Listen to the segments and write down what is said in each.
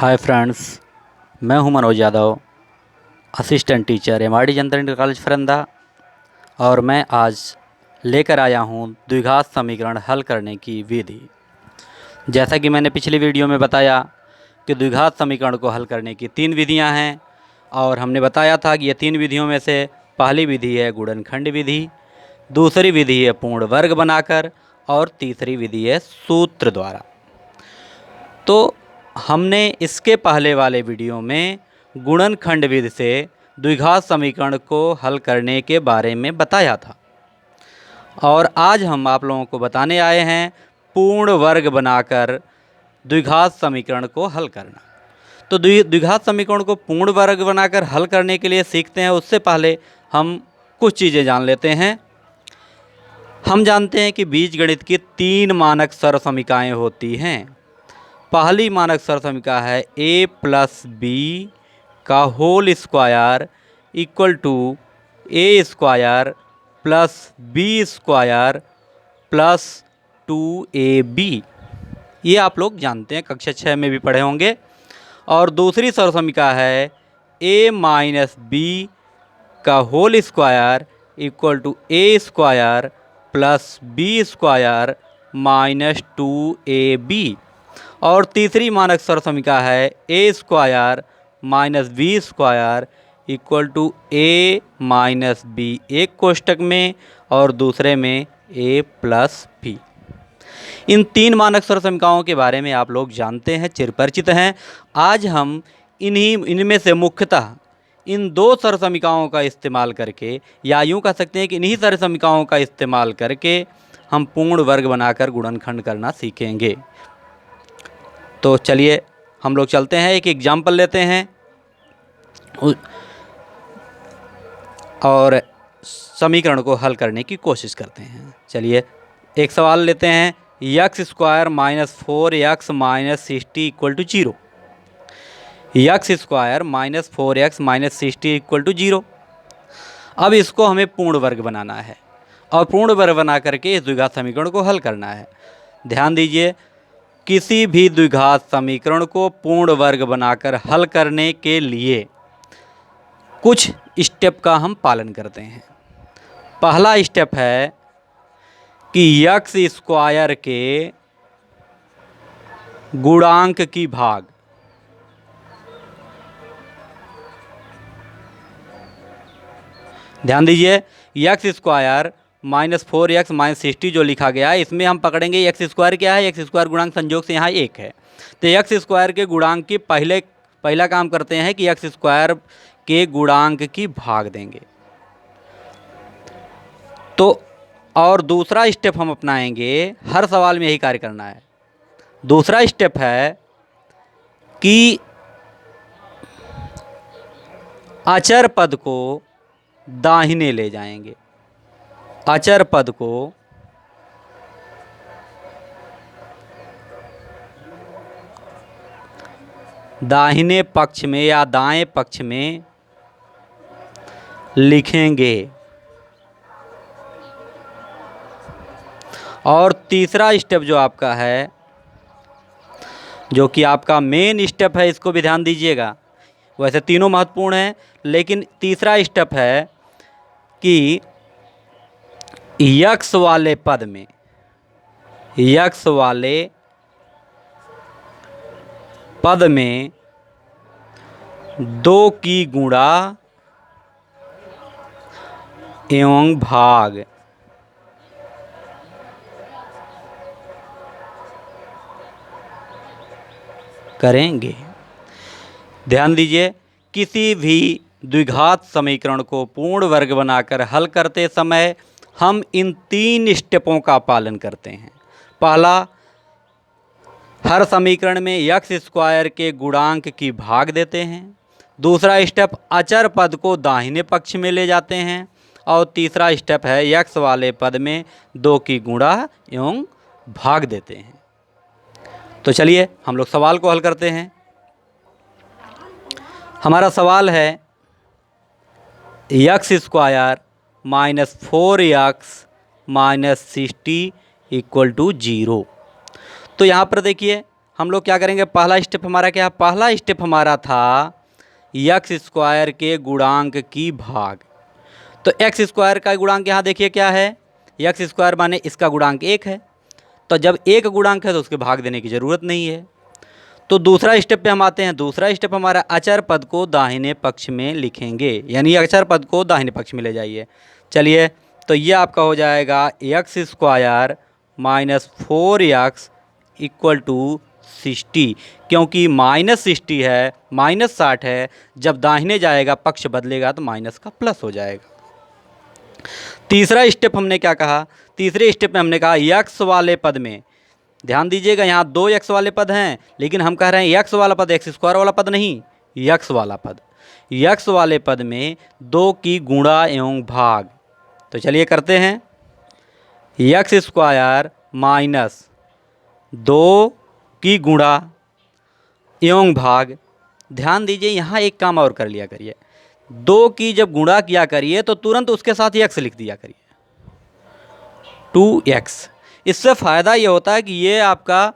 Hi friends, मैं हूं Manoj Yadav, assistant teacher MRD जनता inter college फरंदा। और मैं आज लेकर आया हूं द्विघात समीकरण हल करने की विधि। जैसा कि मैंने पिछली वीडियो में बताया कि द्विघात समीकरण को हल करने की 3 विधियां हैं, और हमने बताया था कि ये 3 विधियों में से पहली विधि है गुणनखंड विधि, दूसरी विधि है पूर्ण वर्ग बनाकर, और तीसरी विधि है सूत्र द्वारा। तो हमने इसके पहले वाले वीडियो में गुणनखंड विधि से द्विघात समीकरण को हल करने के बारे में बताया था, और आज हम आप लोगों को बताने आए हैं पूर्ण वर्ग बनाकर द्विघात समीकरण को हल करना। तो द्विघात समीकरण को पूर्ण वर्ग बनाकर हल करने के लिए सीखते हैं, उससे पहले हम कुछ चीज़ें जान लेते हैं। हम जानते हैं कि बीजगणित की 3 मानक सरसमीकाएँ होती हैं। पहली मानक सरसमीका है a प्लस बी का whole square equal to a square plus b square plus 2ab। ये आप लोग जानते हैं, कक्षा 6 में भी पढ़े होंगे। और दूसरी सरसमीका है a माइनस बी का whole square equal to a square plus b square minus 2ab। और तीसरी मानक सरसमीका है a square minus b square equal to a minus b, एक कोष्टक में और दूसरे में ए प्लस बी। इन 3 मानक सरसमीकाओं के बारे में आप लोग जानते हैं, चिरपरिचित हैं। आज हम इनमें से मुख्यतः इन 2 सरसमीकाओं का इस्तेमाल करके, या यूँ कह सकते हैं कि इन्हीं सरसमीकाओं का इस्तेमाल करके हम पूर्ण वर्ग बनाकर गुणनखंड करना सीखेंगे। तो चलिए हम लोग चलते हैं, एक एग्जाम्पल लेते हैं और समीकरण को हल करने की कोशिश करते हैं। चलिए एक सवाल लेते हैं, x square minus 4x minus 60 equal to 0। X square minus 4x minus 60 equal to 0। अब इसको हमें पूर्ण वर्ग बनाना है, और पूर्ण वर्ग बना करके इस द्विघात समीकरण को हल करना है। ध्यान दीजिए, किसी भी द्विघात समीकरण को पूर्ण वर्ग बनाकर हल करने के लिए कुछ स्टेप का हम पालन करते हैं। पहला स्टेप है कि एक्स स्क्वायर के गुणांक की भाग, ध्यान दीजिए, x square minus 4x minus 60 जो लिखा गया है, इसमें हम पकड़ेंगे एक्स स्क्वायर क्या है। एक्स स्क्वायर गुणांक संयोग से यहाँ 1 है, तो एक्स स्क्वायर के गुणांक की पहला काम करते हैं कि एक्स स्क्वायर के गुणांक की भाग देंगे। तो और दूसरा स्टेप हम अपनाएंगे, हर सवाल में यही कार्य करना है। दूसरा स्टेप है कि अचर पद को दाहिने ले जाएंगे। अचर पद को दाहिने पक्ष में या दाएं पक्ष में लिखेंगे। और तीसरा स्टेप जो आपका है, जो कि आपका मेन स्टेप है, इसको भी ध्यान दीजिएगा। वैसे तीनों महत्वपूर्ण हैं, लेकिन तीसरा स्टेप है कि यक्स वाले पद में, यक्स वाले पद में 2 की गुणा एवं भाग करेंगे। ध्यान दीजिए, किसी भी द्विघात समीकरण को पूर्ण वर्ग बनाकर हल करते समय हम इन 3 स्टेपों का पालन करते हैं। पहला, हर समीकरण में एक्स स्क्वायर के गुणांक की भाग देते हैं। दूसरा स्टेप, अचर पद को दाहिने पक्ष में ले जाते हैं। और तीसरा स्टेप है एक्स वाले पद में 2 की गुणा एवं भाग देते हैं। तो चलिए हम लोग सवाल को हल करते हैं। हमारा सवाल है x square minus 4x minus 60 equal to 0। तो यहाँ पर देखिए हम लोग क्या करेंगे, पहला स्टेप हमारा क्या है, पहला स्टेप हमारा था एक्स स्क्वायर के गुणांक की भाग। तो एक्स स्क्वायर का गुणांक यहाँ देखिए क्या है, एक्स स्क्वायर माने इसका गुणांक 1 है। तो जब एक गुणांक है तो उसके भाग देने की ज़रूरत नहीं है। तो दूसरा स्टेप पे हम आते हैं। दूसरा स्टेप हमारा अचर पद को दाहिने पक्ष में लिखेंगे, यानी अचर पद को दाहिने पक्ष में ले जाइए। चलिए, तो ये आपका हो जाएगा x square minus 4x equal to 60, क्योंकि माइनस 60 है, माइनस 60 है, जब दाहिने जाएगा पक्ष बदलेगा तो माइनस का प्लस हो जाएगा। तीसरा स्टेप हमने क्या कहा, तीसरे स्टेप में हमने कहा यक्स वाले पद में, ध्यान दीजिएगा यहाँ 2 यक्स वाले पद हैं, लेकिन हम कह रहे हैं यक्स वाला पद, एक्स स्क्वायर वाला पद नहीं, यक्स वाला पद। यक्स वाले पद में 2 की गुणा एवं भाग। तो चलिए करते हैं, यक्स स्क्वायर माइनस 2 की गुणा एवं भाग। ध्यान दीजिए यहाँ एक काम और कर लिया करिए, 2 की जब गुणा किया करिए तो तुरंत उसके साथ यक्स लिख दिया करिए, 2x। इससे फ़ायदा ये होता है कि ये आपका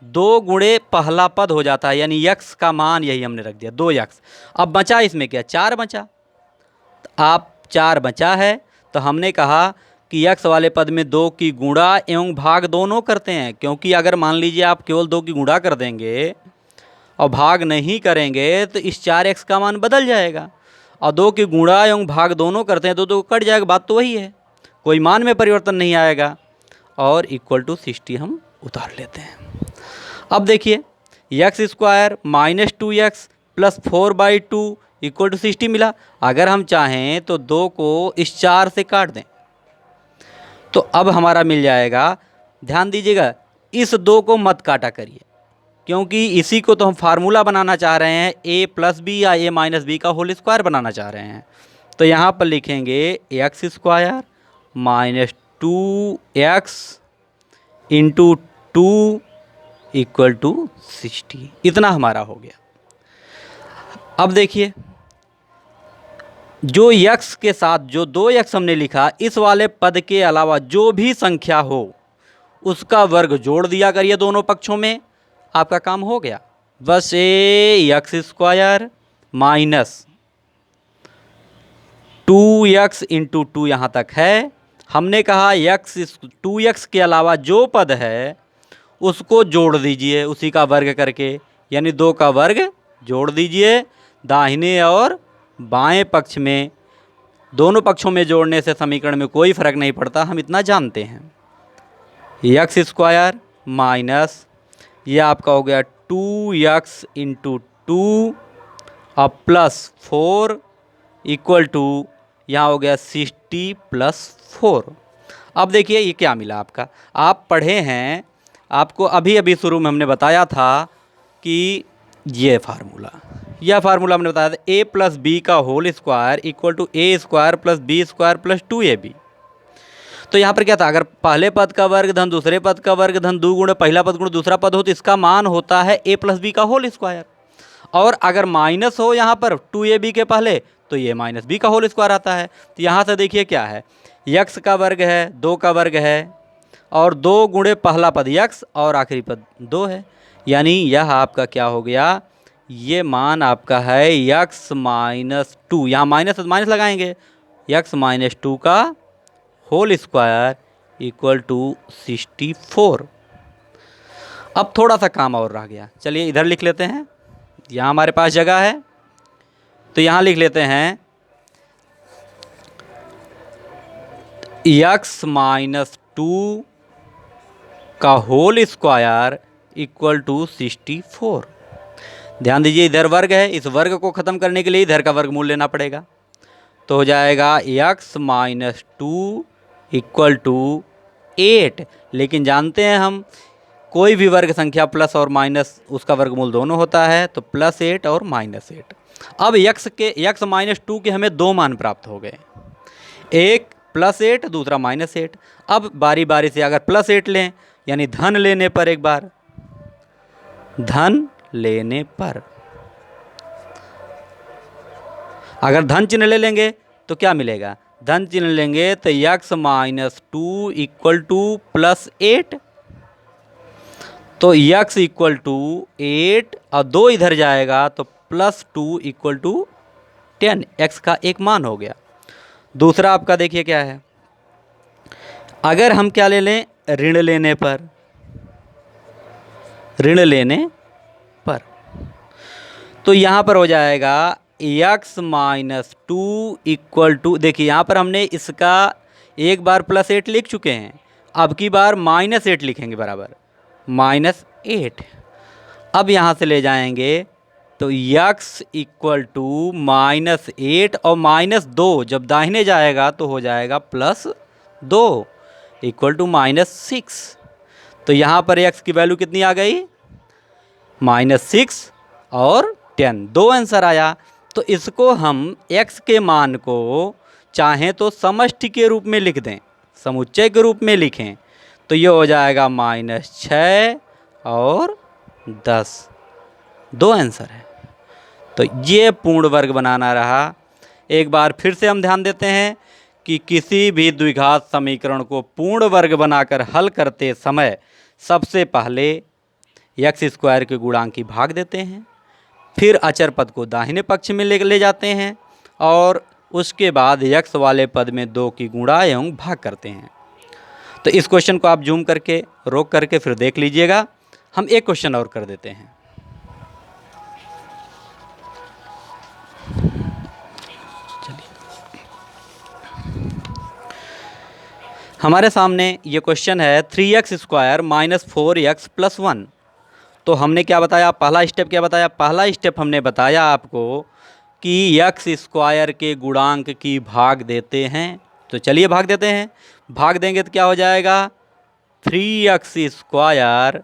2 गुणे पहला पद हो जाता है, यानी यक्स का मान यही हमने रख दिया 2x। अब बचा इसमें क्या, 4 बचा। तो आप 4 बचा है, तो हमने कहा कि यक्स वाले पद में 2 की गुणा एवं भाग दोनों करते हैं, क्योंकि अगर मान लीजिए आप केवल 2 की गुणा कर देंगे और भाग नहीं करेंगे तो इस 4x का मान बदल जाएगा। और 2 की गुणा एवं भाग दोनों करते हैं तो 2 कट जाएगा, बात तो वही है, कोई मान में परिवर्तन नहीं आएगा। और इक्वल टू 60 हम उतार लेते हैं। अब देखिए x square minus 2x plus 4/2 equal to 60 मिला। अगर हम चाहें तो 2 को इस 4 से काट दें तो अब हमारा मिल जाएगा। ध्यान दीजिएगा, इस 2 को मत काटा करिए, क्योंकि इसी को तो हम फार्मूला बनाना चाह रहे हैं, a प्लस बी या a माइनस बी का होल स्क्वायर बनाना चाह रहे हैं। तो यहाँ पर लिखेंगे x square minus 2x into 2 equal to 60, इतना हमारा हो गया। अब देखिए, जो x के साथ जो 2x हमने लिखा, इस वाले पद के अलावा जो भी संख्या हो उसका वर्ग जोड़ दिया करिए दोनों पक्षों में, आपका काम हो गया। बस x square minus 2x into 2 यहाँ तक है। हमने कहा x 2x के अलावा जो पद है उसको जोड़ दीजिए उसी का वर्ग करके, यानी 2 का वर्ग जोड़ दीजिए दाहिने और बाएं पक्ष में। दोनों पक्षों में जोड़ने से समीकरण में कोई फर्क नहीं पड़ता, हम इतना जानते हैं। एक्स स्क्वायर माइनस ये आपका हो गया 2x इंटू 2 और प्लस 4 इक्वल टू यहाँ हो गया 60 प्लस 4। अब देखिए ये क्या मिला आपका, आप पढ़े हैं, आपको अभी अभी शुरू में हमने बताया था कि यह फार्मूला हमने बताया था, a प्लस बी का whole square equal to a square plus b square plus 2ab। तो यहाँ पर क्या था, अगर पहले पद का वर्ग धन दूसरे पद का वर्ग धन 2 गुणे पहला पद गुणे दूसरा पद हो तो इसका मान होता है a प्लस बी का होल स्क्वायर। और अगर माइनस हो यहाँ पर 2ab के पहले तो ये माइनस बी का होल स्क्वायर आता है। तो यहाँ से देखिए क्या है, यक्स का वर्ग है, 2 का वर्ग है और 2 गुणे पहला पद यक्स और आखिरी पद 2 है, यानी यह आपका क्या हो गया, ये मान आपका है यक्स माइनस 2, यहाँ माइनस माइनस लगाएंगे, यक्स माइनस 2 का होल स्क्वायर इक्वल टू 64। अब थोड़ा सा काम और रह गया, चलिए इधर लिख लेते हैं, यहाँ हमारे पास जगह है तो यहाँ लिख लेते हैं एक्स माइनस 2 का होल स्क्वायर इक्वल टू 64। ध्यान दीजिए इधर वर्ग है, इस वर्ग को ख़त्म करने के लिए इधर का वर्गमूल लेना पड़ेगा। तो हो जाएगा एक्स माइनस 2 इक्वल टू 8। लेकिन जानते हैं हम कोई भी वर्ग संख्या प्लस और माइनस उसका वर्गमूल दोनों होता है, तो प्लस 8 और माइनस 8। अब एक्स माइनस 2 के हमें 2 मान प्राप्त हो गए, एक प्लस 8 दूसरा माइनस 8। अब बारी बारी से अगर प्लस 8 लें, यानी धन लेने पर, एक बार धन लेने पर अगर धन चिन्ह ले लेंगे तो क्या मिलेगा, धन चिन्ह लेंगे तो x minus 2 equal two plus 8। तो यक्स इक्वल टू 8 और 2 इधर जाएगा तो +2 इक्वल टू 10, एक्स का एक मान हो गया। दूसरा आपका देखिए क्या है, अगर हम क्या ले लें, ऋण लेने पर, ऋण लेने पर, तो यहाँ पर हो जाएगा x माइनस 2 इक्वल टू, देखिए यहाँ पर हमने इसका एक बार +8 लिख चुके हैं, अब की बार -8 लिखेंगे बराबर -8। अब यहाँ से ले जाएंगे तो x इक्वल टू -8 और -2 जब दाहिने जाएगा तो हो जाएगा +2 इक्वल टू -6। तो यहाँ पर x की वैल्यू कितनी आ गई, -6 और 10, 2 आंसर आया। तो इसको हम x के मान को चाहें तो समष्टि के रूप में लिख दें, समुच्चय के रूप में लिखें, तो ये हो जाएगा -6 और 10, 2 आंसर है। तो ये पूर्ण वर्ग बनाना रहा। एक बार फिर से हम ध्यान देते हैं कि किसी भी द्विघात समीकरण को पूर्ण वर्ग बनाकर हल करते समय सबसे पहले x² के गुणांक की भाग देते हैं, फिर अचर पद को दाहिने पक्ष में ले जाते हैं और उसके बाद x वाले पद में 2 की गुणा एवं भाग करते हैं। तो इस क्वेश्चन को आप जूम करके रोक करके फिर देख लीजिएगा। हम एक क्वेश्चन और कर देते हैं। हमारे सामने ये क्वेश्चन है 3x² - 4x + 1। तो हमने क्या बताया, पहला स्टेप क्या बताया, पहला स्टेप हमने बताया आपको कि x² के गुणांक की भाग देते हैं। तो चलिए भाग देते हैं। भाग देंगे तो क्या हो जाएगा, 3x² - 4x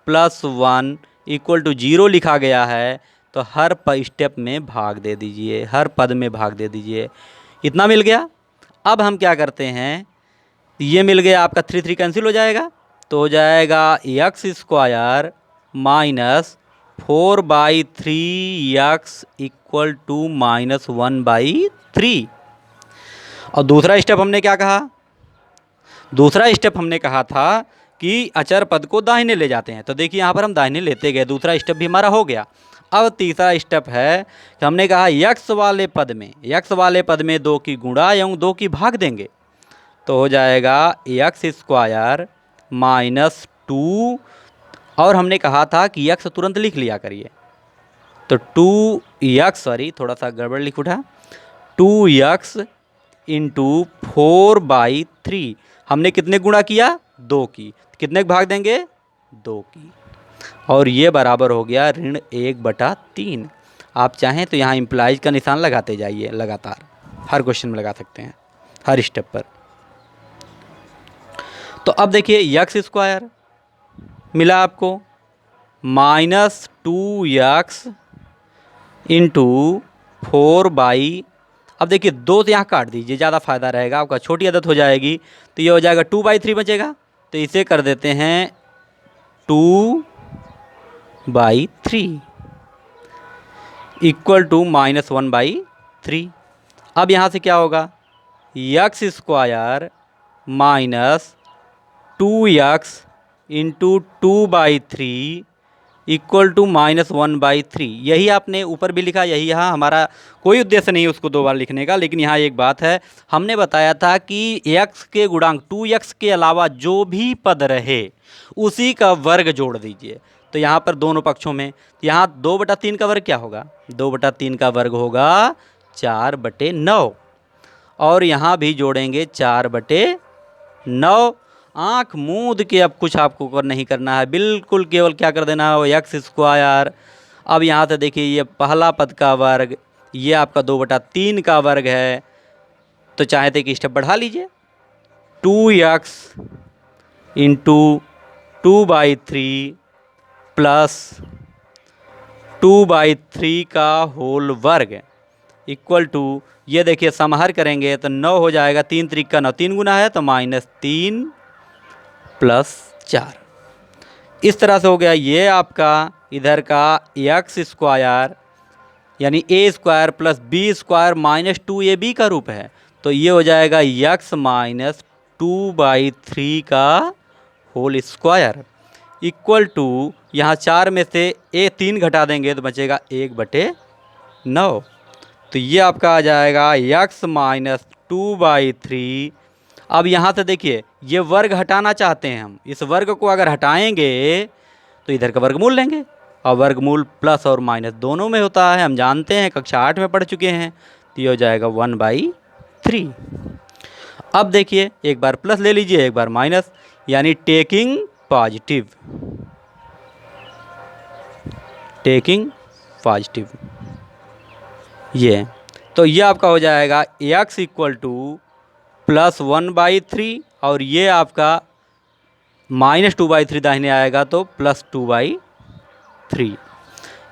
+ 1 इक्वल टू 0 लिखा गया है। तो हर स्टेप में भाग दे दीजिए, हर पद में भाग दे दीजिए। इतना मिल गया। अब हम क्या करते हैं, ये मिल गया आपका 3 3 कैंसिल हो जाएगा, तो हो जाएगा x² - 4/3x इक्वल टू -1/3। और दूसरा स्टेप हमने क्या कहा, दूसरा स्टेप हमने कहा था कि अचर पद को दाहिने ले जाते हैं। तो देखिए यहाँ पर हम दाहिने लेते गए, दूसरा स्टेप भी हमारा हो गया। अब तीसरा स्टेप है कि हमने कहा x वाले पद में, x वाले पद में 2 की गुणा एवं 2 की भाग देंगे, तो हो जाएगा x² - 2, और हमने कहा था कि x तुरंत लिख लिया करिए, तो 2x, सॉरी थोड़ा सा गड़बड़ लिख उठा, 2x × 4/3। हमने कितने गुणा किया, 2 की, कितने भाग देंगे, 2 की, और ये बराबर हो गया ऋण 1/3। आप चाहें तो यहाँ इम्प्लाइज का निशान लगाते जाइए, लगातार हर क्वेश्चन में लगा सकते हैं, हर स्टेप पर। तो अब देखिए x² मिला आपको -2x × 4/, अब देखिए 2 तो यहाँ काट दीजिए, ज़्यादा फायदा रहेगा, आपका छोटी आदत हो जाएगी। तो ये हो जाएगा 2/3 बचेगा, तो इसे कर देते हैं 2/3 इक्वल टू -1/3। अब यहाँ से क्या होगा, x² - 2x × 2/3 इक्वल टू -1/3। यही आपने ऊपर भी लिखा, यही यहाँ हमारा कोई उद्देश्य नहीं है उसको 2 बार लिखने का। लेकिन यहाँ एक बात है, हमने बताया था कि x के गुणांक 2x के अलावा जो भी पद रहे उसी का वर्ग जोड़ दीजिए। तो यहाँ पर दोनों पक्षों में, यहाँ 2/3 का वर्ग क्या होगा, 2/3 का वर्ग होगा 4/9, और यहाँ भी जोड़ेंगे 4/9। आँख मूंद के अब कुछ आपको नहीं करना है, बिल्कुल केवल क्या कर देना है, x²। अब यहाँ से देखिए ये पहला पद का वर्ग, ये आपका 2/3 का वर्ग है। तो चाहे तो एक स्टेप बढ़ा लीजिए, 2x × 2/3 + 2/3 का होल वर्ग इक्वल टू, ये देखिए समाहर करेंगे तो 9 हो जाएगा, 3 3 का 9, 3 गुना है तो -3 + 4। इस तरह से हो गया ये आपका इधर का x² यानी a² + b² - 2ab का रूप है। तो ये हो जाएगा x - 2/3 का होल स्क्वायर इक्वल टू, यहाँ 4 में से 3 घटा देंगे तो बचेगा 1/9। तो ये आपका आ जाएगा x माइनस 2/3। अब यहाँ से देखिए ये वर्ग हटाना चाहते हैं हम, इस वर्ग को अगर हटाएंगे तो इधर का वर्गमूल लेंगे, और वर्गमूल प्लस और माइनस दोनों में होता है, हम जानते हैं, कक्षा 8 में पढ़ चुके हैं। तो ये हो जाएगा 1/3। अब देखिए एक बार प्लस ले लीजिए, एक बार माइनस, यानी टेकिंग पॉजिटिव, टेकिंग पॉजिटिव ये। तो ये आपका हो जाएगा x इक्वल टू प्लस 1/3, और ये आपका -2/3 दाहिने आएगा तो +2/3।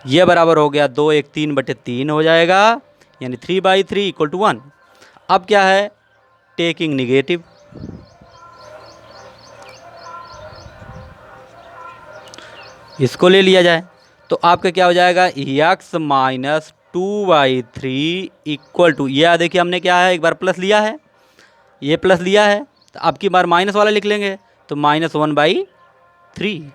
ये बराबर हो गया 2 1 3/3 हो जाएगा, यानी 3/3 इक्वल टू 1। अब क्या है, टेकिंग निगेटिव, इसको ले लिया जाए तो आपका क्या हो जाएगा, x माइनस 2/3 इक्वल टू, यह देखिए हमने क्या है, एक बार प्लस लिया है, ये प्लस लिया है, तो अब की बार माइनस वाला लिख लेंगे तो -1/3।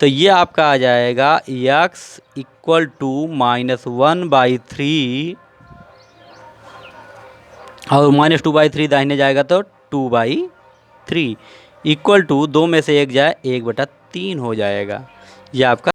तो ये आपका आ जाएगा x इक्वल टू -1/3, और -2/3 दाहिने जाएगा तो 2/3 इक्वल टू 2 में से 1 जाए 1/3 हो जाएगा। ये आपका